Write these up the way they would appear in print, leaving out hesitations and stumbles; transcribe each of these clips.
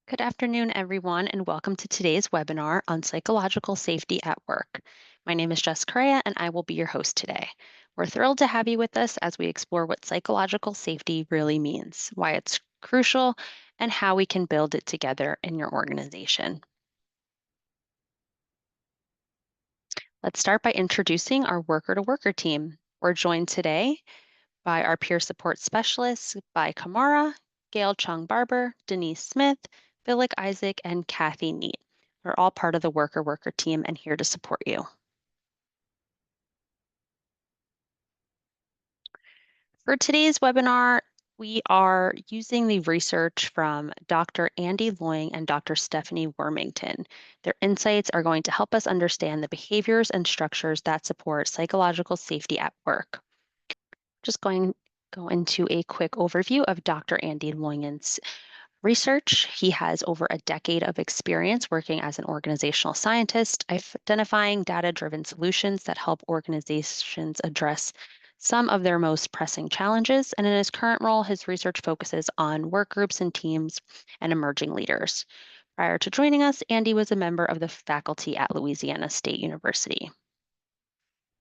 Good afternoon, everyone, and welcome to today's webinar on psychological safety at work. My name is Jess Correa, and I will be your host today. We're thrilled to have you with us as we explore what psychological safety really means, why it's crucial, and how we can build it together in your organization. Let's start by introducing our Worker to Worker team. We're joined today by our peer support specialists by Kamara, Gail Chung Barber, Denise Smith, Philip Isaac, and Kathy Neat. They're all part of the Worker team and here to support you. For today's webinar, we are using the research from Dr. Andy Loing and Dr. Stephanie Wormington. Their insights are going to help us understand the behaviors and structures that support psychological safety at work. Just going to go into a quick overview of Dr. Andy Loingen's research. He has over a decade of experience working as an organizational scientist, identifying data driven solutions that help organizations address some of their most pressing challenges. And in his current role, his research focuses on work groups and teams and emerging leaders. Prior to joining us, Andy was a member of the faculty at Louisiana State University.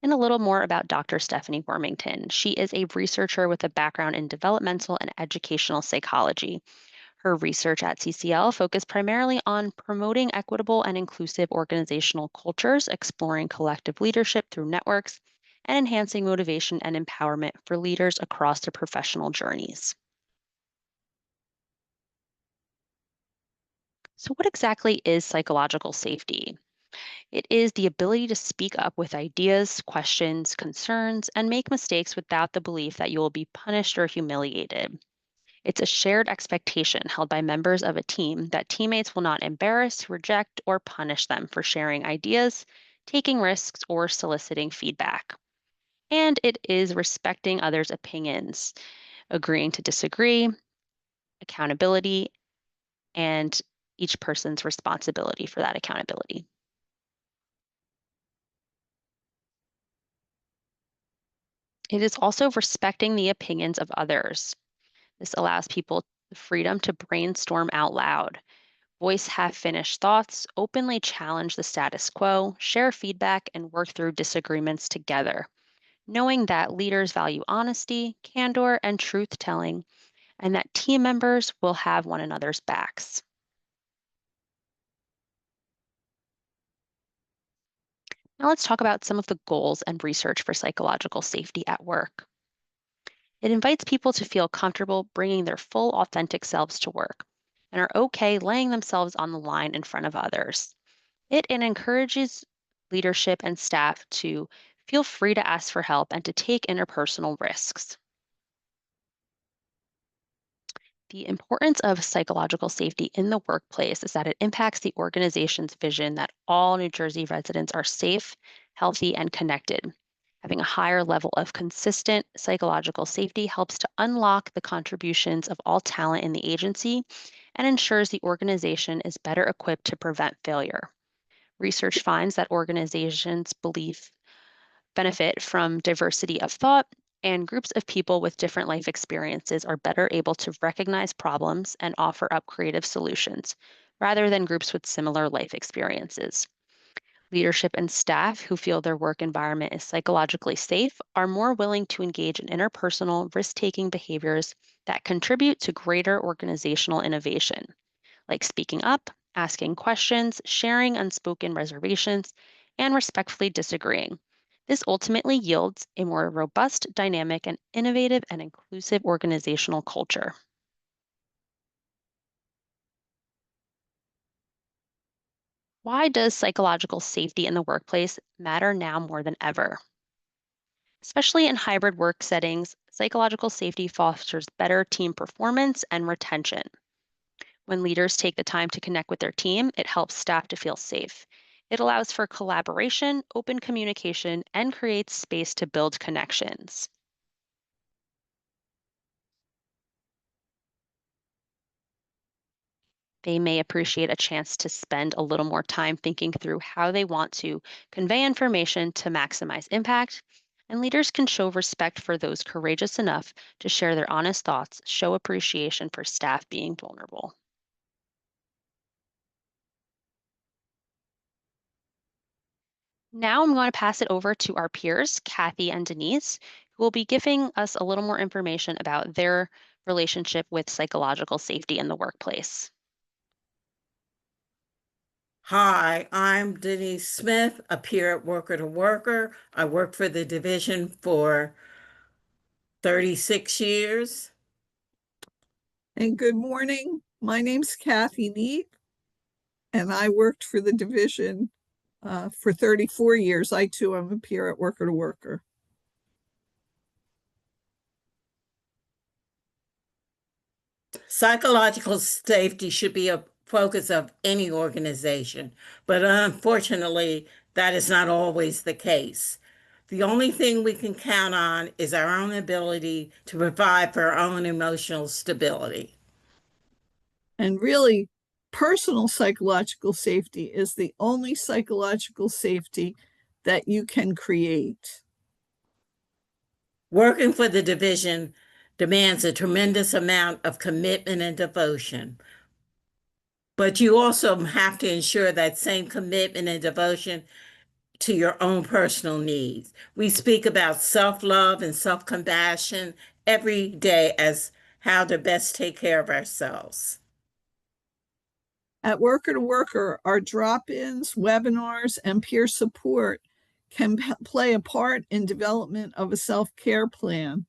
And a little more about Dr. Stephanie Wormington. She is a researcher with a background in developmental and educational psychology. Her research at CCL focused primarily on promoting equitable and inclusive organizational cultures, exploring collective leadership through networks, and enhancing motivation and empowerment for leaders across their professional journeys. So, what exactly is psychological safety? It is the ability to speak up with ideas, questions, concerns, and make mistakes without the belief that you will be punished or humiliated. It's a shared expectation held by members of a team that teammates will not embarrass, reject, or punish them for sharing ideas, taking risks, or soliciting feedback. And it is respecting others' opinions, agreeing to disagree, accountability, and each person's responsibility for that accountability. It is also respecting the opinions of others. This allows people the freedom to brainstorm out loud, voice half finished thoughts, openly challenge the status quo, share feedback, and work through disagreements together, knowing that leaders value honesty, candor, and truth telling, and that team members will have one another's backs. Now, let's talk about some of the goals and research for psychological safety at work. It invites people to feel comfortable bringing their full, authentic selves to work and are okay laying themselves on the line in front of others. It encourages leadership and staff to feel free to ask for help and to take interpersonal risks. The importance of psychological safety in the workplace is that it impacts the organization's vision that all New Jersey residents are safe, healthy, and connected. Having a higher level of consistent psychological safety helps to unlock the contributions of all talent in the agency and ensures the organization is better equipped to prevent failure. Research finds that organizations believe benefit from diversity of thought, and groups of people with different life experiences are better able to recognize problems and offer up creative solutions, rather than groups with similar life experiences. Leadership and staff who feel their work environment is psychologically safe are more willing to engage in interpersonal, risk taking behaviors that contribute to greater organizational innovation, like speaking up, asking questions, sharing unspoken reservations, and respectfully disagreeing. This ultimately yields a more robust, dynamic, and innovative and inclusive organizational culture. Why does psychological safety in the workplace matter now more than ever? Especially in hybrid work settings, psychological safety fosters better team performance and retention. When leaders take the time to connect with their team, it helps staff to feel safe. It allows for collaboration, open communication, and creates space to build connections. They may appreciate a chance to spend a little more time thinking through how they want to convey information to maximize impact. And leaders can show respect for those courageous enough to share their honest thoughts, show appreciation for staff being vulnerable. Now I'm going to pass it over to our peers, Kathy and Denise, who will be giving us a little more information about their relationship with psychological safety in the workplace. Hi, I'm Denise Smith, a peer at Worker2Worker. I worked for the division for 36 years. And good morning. My name's Kathy Neat, and I worked for the division for 34 years. I too am a peer at Worker2Worker. Psychological safety should be a focus of any organization, but unfortunately, that is not always the case. The only thing we can count on is our own ability to provide for our own emotional stability. And really, personal psychological safety is the only psychological safety that you can create. Working for the division demands a tremendous amount of commitment and devotion. But you also have to ensure that same commitment and devotion to your own personal needs. We speak about self love and self compassion every day as how to best take care of ourselves. At Worker2Worker, our drop ins, webinars, and peer support can play a part in development of a self care plan.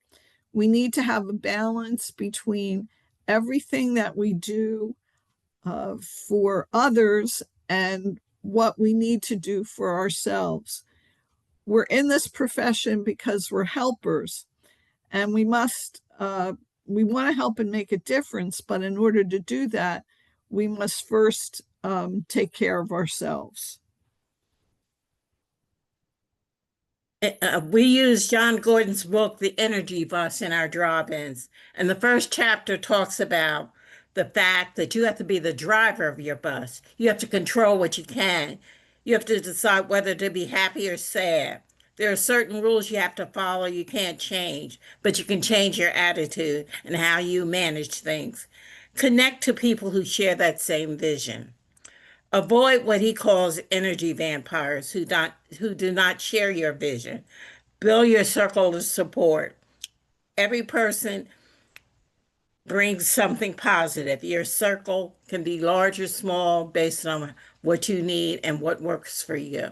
We need to have a balance between everything that we do for others and what we need to do for ourselves. We're in this profession because we're helpers, and we want to help and make a difference. But in order to do that, we must first take care of ourselves. We use John Gordon's book, The Energy Bus, in our drop ins. And the first chapter talks about the fact that you have to be the driver of your bus. You have to control what you can. You have to decide whether to be happy or sad. There are certain rules you have to follow, you can't change, but you can change your attitude and how you manage things. Connect to people who share that same vision. Avoid what he calls energy vampires who do not share your vision. Build your circle of support. Every person brings something positive. Your circle can be large or small based on what you need and what works for you.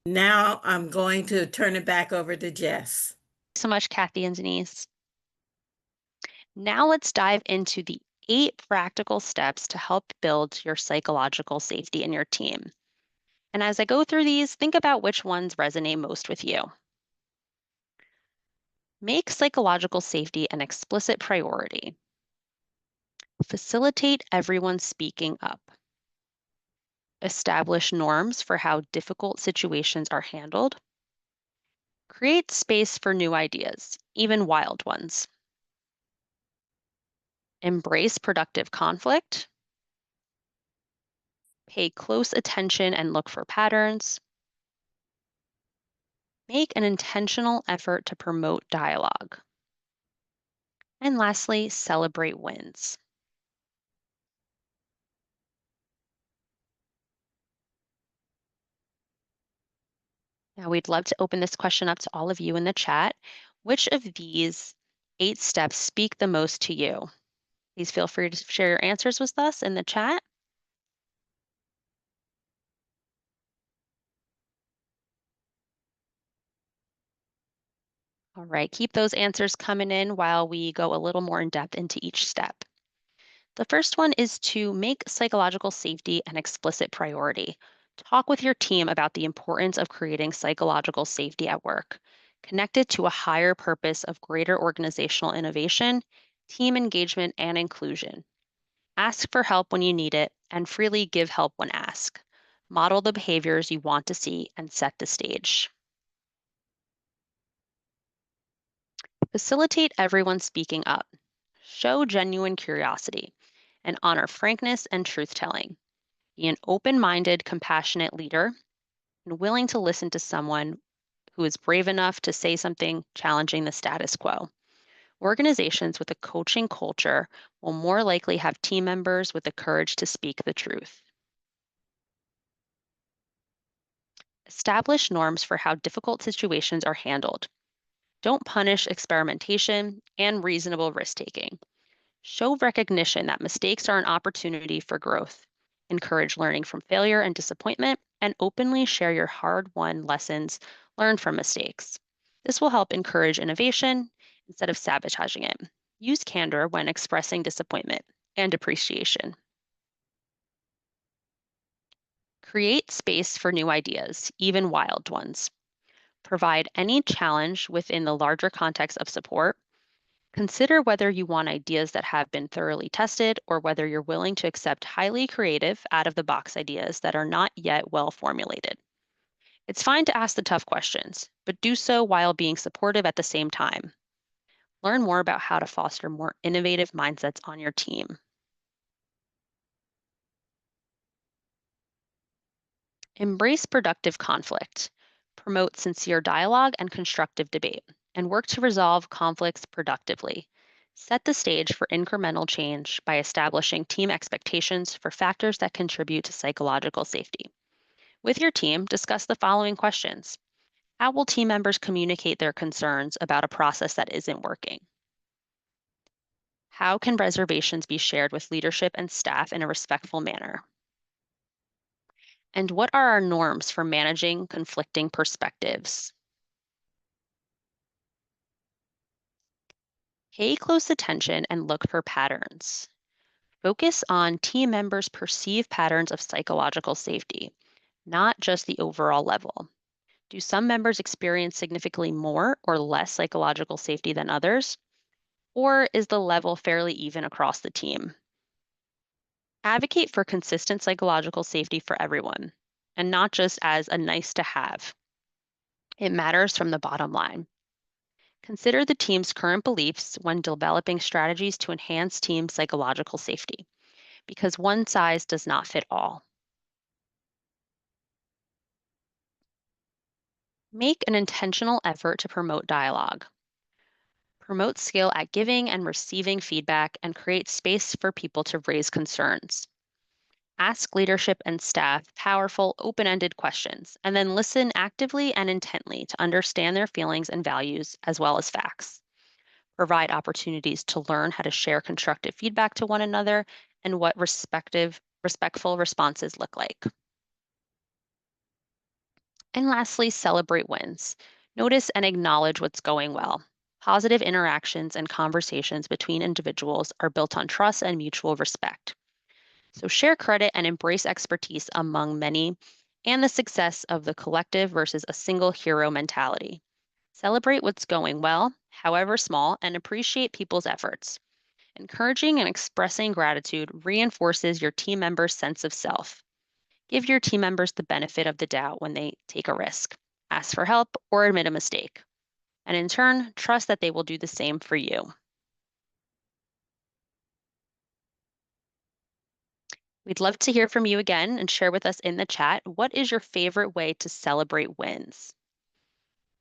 Now I'm going to turn it back over to Jess. So much, Kathy and Denise. Now let's dive into the 8 practical steps to help build your psychological safety in your team. And as I go through these, think about which ones resonate most with you. Make psychological safety an explicit priority. Facilitate everyone speaking up. Establish norms for how difficult situations are handled. Create space for new ideas, even wild ones. Embrace productive conflict. Pay close attention and look for patterns. Make an intentional effort to promote dialogue. And lastly, celebrate wins. Now, we'd love to open this question up to all of you in the chat. Which of these 8 steps speak the most to you? Please feel free to share your answers with us in the chat. All right, keep those answers coming in while we go a little more in depth into each step. The first one is to make psychological safety an explicit priority. Talk with your team about the importance of creating psychological safety at work. Connect it to a higher purpose of greater organizational innovation, team engagement, and inclusion. Ask for help when you need it and freely give help when asked. Model the behaviors you want to see and set the stage. Facilitate everyone speaking up. Show genuine curiosity and honor frankness and truth telling. Be an open minded, compassionate leader and willing to listen to someone who is brave enough to say something challenging the status quo. Organizations with a coaching culture will more likely have team members with the courage to speak the truth. Establish norms for how difficult situations are handled. Don't punish experimentation and reasonable risk taking. Show recognition that mistakes are an opportunity for growth. Encourage learning from failure and disappointment, and openly share your hard won lessons learned from mistakes. This will help encourage innovation instead of sabotaging it. Use candor when expressing disappointment and appreciation. Create space for new ideas, even wild ones. Provide any challenge within the larger context of support. Consider whether you want ideas that have been thoroughly tested or whether you're willing to accept highly creative, out of the box ideas that are not yet well formulated. It's fine to ask the tough questions, but do so while being supportive at the same time. Learn more about how to foster more innovative mindsets on your team. Embrace productive conflict. Promote sincere dialogue and constructive debate, and work to resolve conflicts productively. Set the stage for incremental change by establishing team expectations for factors that contribute to psychological safety. With your team, discuss the following questions. How will team members communicate their concerns about a process that isn't working? How can reservations be shared with leadership and staff in a respectful manner? And what are our norms for managing conflicting perspectives? Pay close attention and look for patterns. Focus on team members' perceived patterns of psychological safety, not just the overall level. Do some members experience significantly more or less psychological safety than others? Or is the level fairly even across the team? Advocate for consistent psychological safety for everyone, and not just as a nice to have. It matters from the bottom line. Consider the team's current beliefs when developing strategies to enhance team psychological safety, because one size does not fit all. Make an intentional effort to promote dialogue. Promote skill at giving and receiving feedback and create space for people to raise concerns. Ask leadership and staff powerful, open ended questions, and then listen actively and intently to understand their feelings and values as well as facts. Provide opportunities to learn how to share constructive feedback to one another and what respectful responses look like. And lastly, celebrate wins. Notice and acknowledge what's going well. Positive interactions and conversations between individuals are built on trust and mutual respect. So share credit and embrace expertise among many and the success of the collective versus a single hero mentality. Celebrate what's going well, however small, and appreciate people's efforts. Encouraging and expressing gratitude reinforces your team members' sense of self. Give your team members the benefit of the doubt when they take a risk, ask for help, or admit a mistake. And in turn, trust that they will do the same for you. We'd love to hear from you again and share with us in the chat, what is your favorite way to celebrate wins?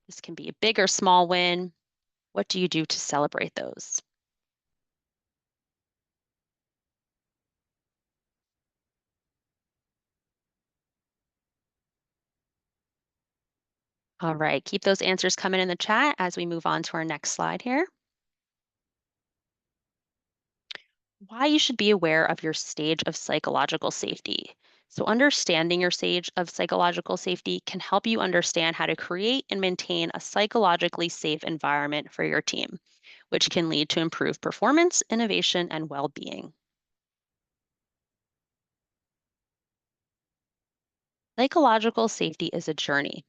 This can be a big or small win. What do you do to celebrate those? All right, keep those answers coming in the chat as we move on to our next slide here. Why you should be aware of your stage of psychological safety. So, understanding your stage of psychological safety can help you understand how to create and maintain a psychologically safe environment for your team, which can lead to improved performance, innovation, and well being. Psychological safety is a journey.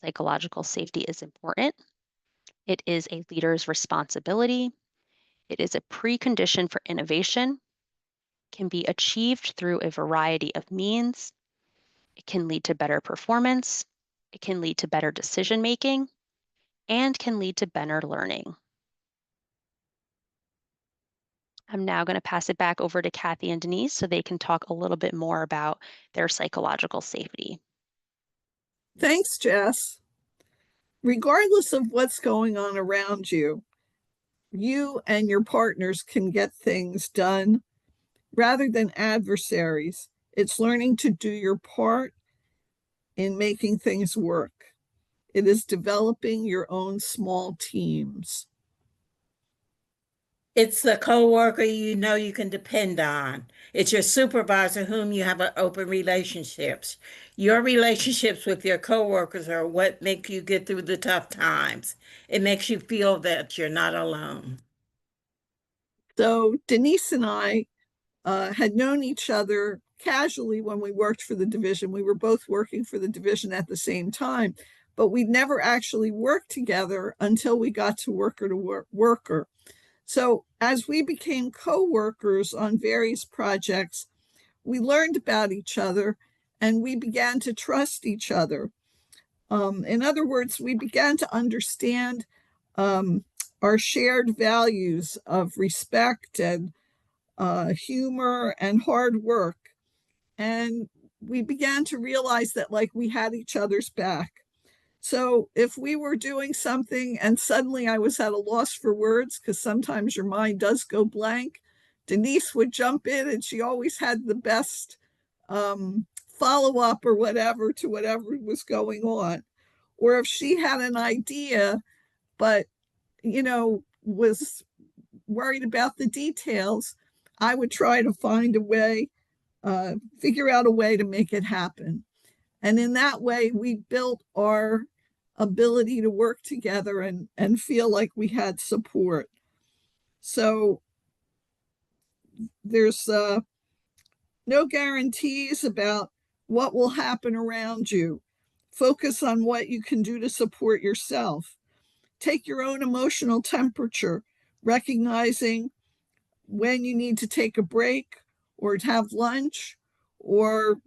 Psychological safety is important. It is a leader's responsibility. It is a precondition for innovation, can be achieved through a variety of means. It can lead to better performance. It can lead to better decision making and can lead to better learning. I'm now going to pass it back over to Kathy and Denise so they can talk a little bit more about their psychological safety. Thanks, Jess. Regardless of what's going on around you, you and your partners can get things done rather than adversaries. It's learning to do your part in making things work. It is developing your own small teams. It's the coworker you know you can depend on. It's your supervisor whom you have open relationships. Your relationships with your coworkers are what make you get through the tough times. It makes you feel that you're not alone. So Denise and I had known each other casually when we worked for the division. We were both working for the division at the same time, but we never actually worked together until we got to Worker. So as we became co-workers on various projects, we learned about each other and we began to trust each other. In other words, we began to understand um, our shared values of respect and humor and hard work. And we began to realize that like we had each other's back. So if we were doing something and suddenly I was at a loss for words, because sometimes your mind does go blank, Denise would jump in and she always had the best follow up or whatever to whatever was going on. Or if she had an idea, but, was worried about the details, I would try to find a way, figure out a way to make it happen. And in that way, we built our ability to work together and feel like we had support. So there's no guarantees about what will happen around you. Focus on what you can do to support yourself. Take your own emotional temperature, recognizing when you need to take a break or to have lunch or,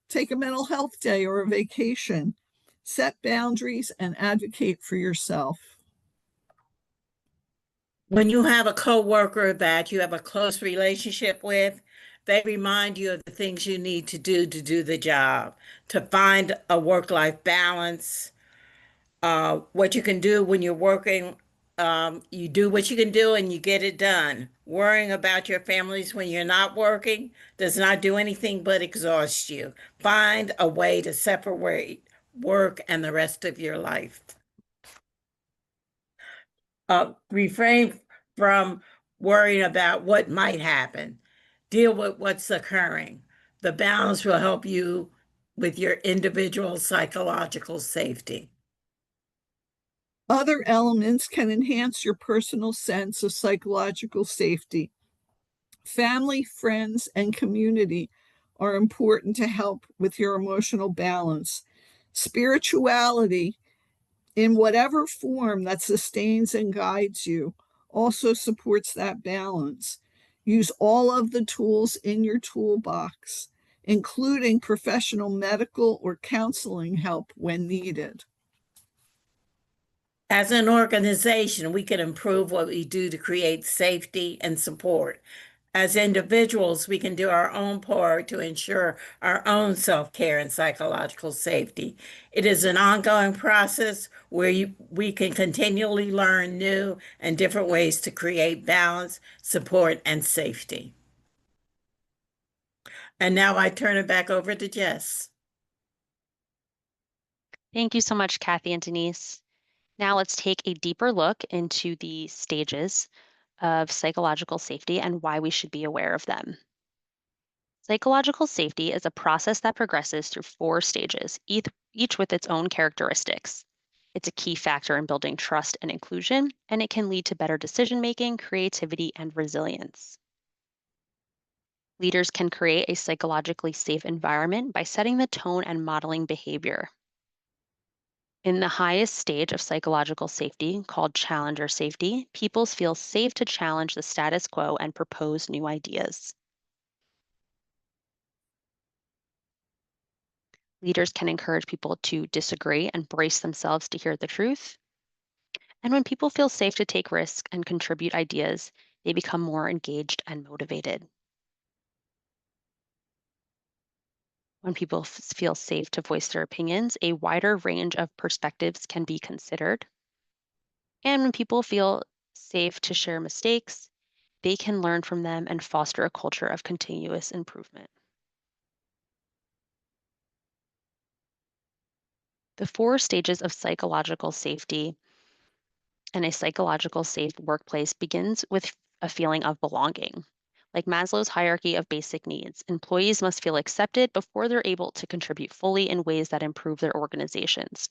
take a mental health day or a vacation. Set boundaries and advocate for yourself. When you have a coworker that you have a close relationship with, they remind you of the things you need to do the job, to find a work-life balance, what you can do when you're working. You do what you can do and you get it done. Worrying about your families when you're not working does not do anything but exhaust you. Find a way to separate work and the rest of your life. Refrain from worrying about what might happen. Deal with what's occurring. The balance will help you with your individual psychological safety. Other elements can enhance your personal sense of psychological safety. Family, friends, and community are important to help with your emotional balance. Spirituality, in whatever form that sustains and guides you, also supports that balance. Use all of the tools in your toolbox, including professional medical or counseling help when needed. As an organization, we can improve what we do to create safety and support. As individuals, we can do our own part to ensure our own self-care and psychological safety. It is an ongoing process where we can continually learn new and different ways to create balance, support, and safety. And now I turn it back over to Jess. Thank you so much, Kathy and Denise. Now let's take a deeper look into the stages of psychological safety and why we should be aware of them. Psychological safety is a process that progresses through 4 stages, each with its own characteristics. It's a key factor in building trust and inclusion, and it can lead to better decision making, creativity, and resilience. Leaders can create a psychologically safe environment by setting the tone and modeling behavior. In the highest stage of psychological safety, called challenger safety, people feel safe to challenge the status quo and propose new ideas. Leaders can encourage people to disagree and brace themselves to hear the truth. And when people feel safe to take risks and contribute ideas, they become more engaged and motivated. When people feel safe to voice their opinions, a wider range of perspectives can be considered. And when people feel safe to share mistakes, they can learn from them and foster a culture of continuous improvement. The four stages of psychological safety and a psychological safe workplace begins with a feeling of belonging. Like Maslow's hierarchy of basic needs, employees must feel accepted before they're able to contribute fully in ways that improve their organizations.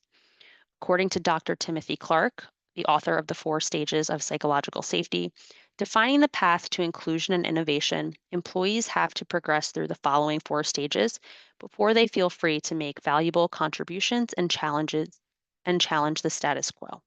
According to Dr. Timothy Clark, the author of The Four Stages of Psychological Safety, defining the path to inclusion and innovation, employees have to progress through the following four stages before they feel free to make valuable contributions and challenge the status quo.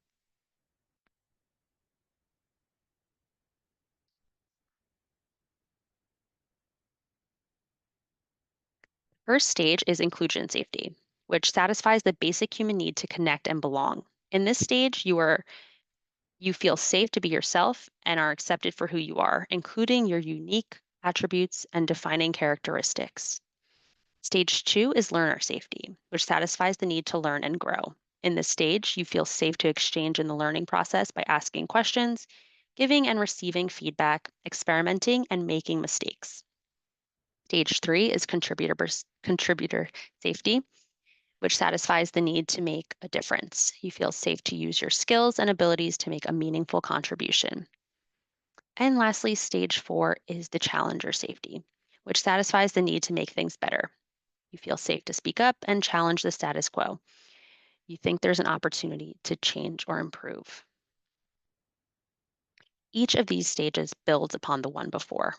First stage is inclusion safety, which satisfies the basic human need to connect and belong. In this stage, you feel safe to be yourself and are accepted for who you are, including your unique attributes and defining characteristics. Stage 2 is learner safety, which satisfies the need to learn and grow. In this stage, you feel safe to exchange in the learning process by asking questions, giving and receiving feedback, experimenting, and making mistakes. Stage 3 is contributor safety, which satisfies the need to make a difference. You feel safe to use your skills and abilities to make a meaningful contribution. And lastly, stage 4 is the challenger safety, which satisfies the need to make things better. You feel safe to speak up and challenge the status quo. You think there's an opportunity to change or improve. Each of these stages builds upon the one before.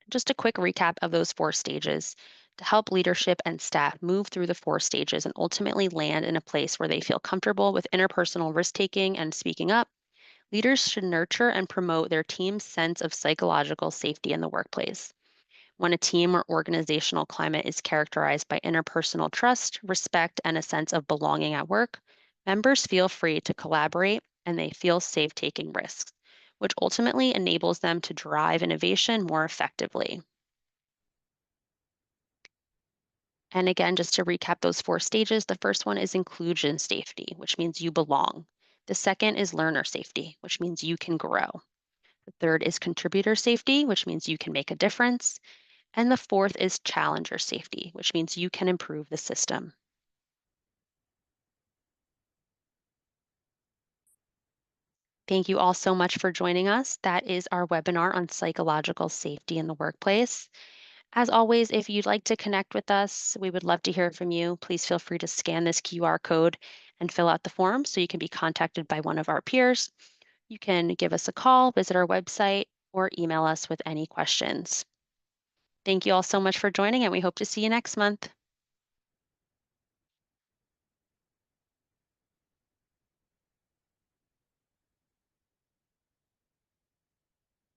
Just a quick recap of those four stages to help leadership and staff move through the four stages and ultimately land in a place where they feel comfortable with interpersonal risk taking and speaking up. Leaders should nurture and promote their team's sense of psychological safety in the workplace. When a team or organizational climate is characterized by interpersonal trust, respect, and a sense of belonging at work, members feel free to collaborate and they feel safe taking risks, which ultimately enables them to drive innovation more effectively. And again, just to recap those four stages, the first one is inclusion safety, which means you belong. The second is learner safety, which means you can grow. The third is contributor safety, which means you can make a difference. And the fourth is challenger safety, which means you can improve the system. Thank you all so much for joining us. That is our webinar on psychological safety in the workplace. As always, if you'd like to connect with us, we would love to hear from you. Please feel free to scan this QR code and fill out the form so you can be contacted by one of our peers. You can give us a call, visit our website, or email us with any questions. Thank you all so much for joining, and we hope to see you next month.